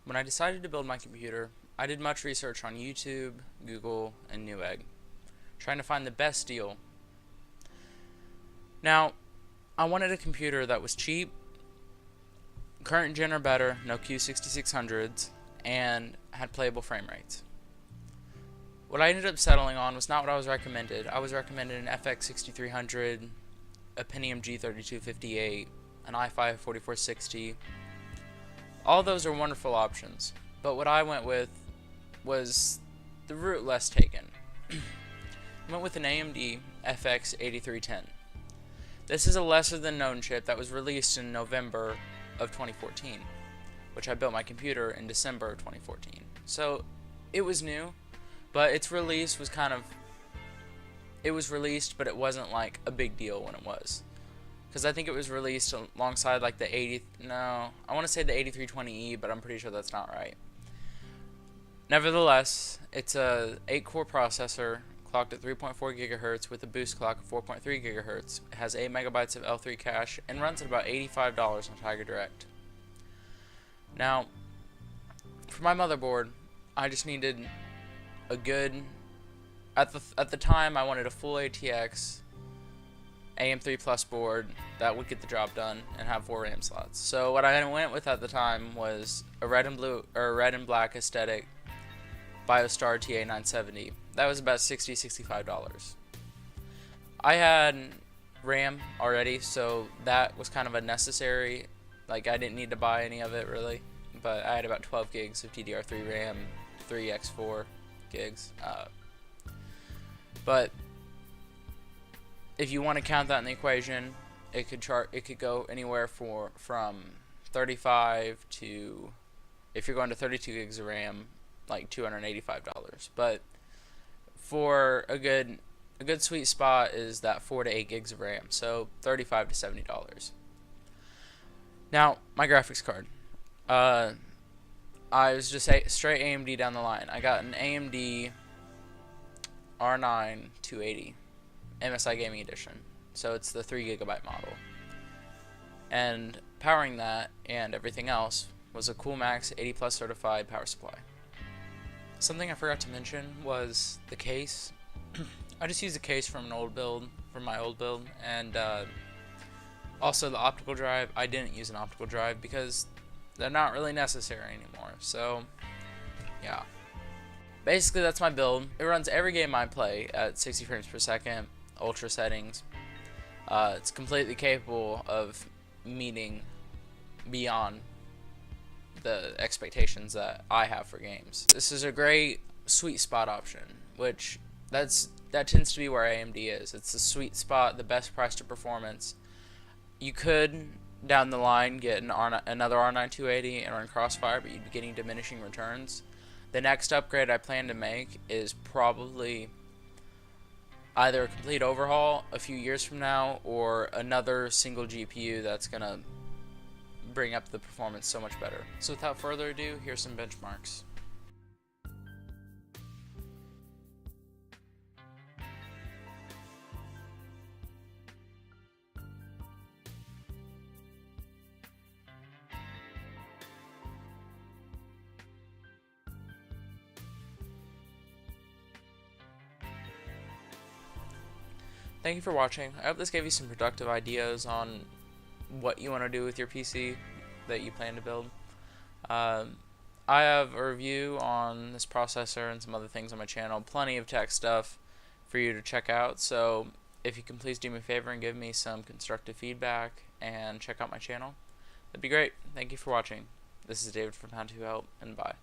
When I decided to build my computer, I did much research on YouTube, Google, and Newegg, trying to find the best deal. Now, I wanted a computer that was cheap, current gen or better, no Q6600s, and had playable frame rates. What I ended up settling on was not what I was recommended. I was recommended an FX-8310, a Pentium G3258, an i5 4460. All those are wonderful options, but what I went with was the route less taken. I went with an AMD FX-8310. This is a lesser than known chip that was released in November of 2014, which I built my computer in December of 2014. So it was new, but its release was it was released, but it wasn't like a big deal when it was. Because I think it was released alongside like the I want to say the 8320E, but I'm pretty sure that's not right. Nevertheless, it's a 8-core processor clocked at 3.4 GHz with a boost clock of 4.3 GHz. It has 8 megabytes of L3 cache and runs at about $85 on Tiger Direct. Now, for my motherboard, I just needed a good, at the time I wanted a full ATX AM3 Plus board that would get the job done and have 4 RAM slots. So what I went with at the time was a red and black aesthetic BioStar TA970. That was about $65. I had RAM already, so that was kind of unnecessary. Like, I didn't need to buy any of it really, but I had about 12 gigs of DDR3 RAM, 3x4 gigs. But if you want to count that in the equation, it could go anywhere from 35 to, if you're going to 32 gigs of RAM, like $285. But for a good sweet spot is that 4 to 8 gigs of RAM, so $35 to $70. Now, my graphics card. I was just straight AMD down the line. I got an AMD R9 280 MSI Gaming Edition, so it's the 3GB model. And powering that and everything else was a Coolmax 80 plus certified power supply. Something I forgot to mention was the case. I just used a case from my old build, and also the optical drive. I didn't use an optical drive because they're not really necessary anymore. So yeah, basically that's my build. It runs every game I play at 60 frames per second, ultra settings. It's completely capable of meeting beyond the expectations that I have for games. This is a great sweet spot option, which that tends to be where AMD is. It's the sweet spot, the best price to performance. You could down the line get another R9 280 and run Crossfire, but you'd be getting diminishing returns. The next upgrade I plan to make is probably either a complete overhaul a few years from now or another single GPU that's gonna bring up the performance so much better. So without further ado, here's some benchmarks. Thank you for watching. I hope this gave you some productive ideas on what you want to do with your PC that you plan to build. I have a review on this processor and some other things on my channel. Plenty of tech stuff for you to check out. So if you can please do me a favor and give me some constructive feedback and check out my channel, that'd be great. Thank you for watching. This is David from How to Help, and bye.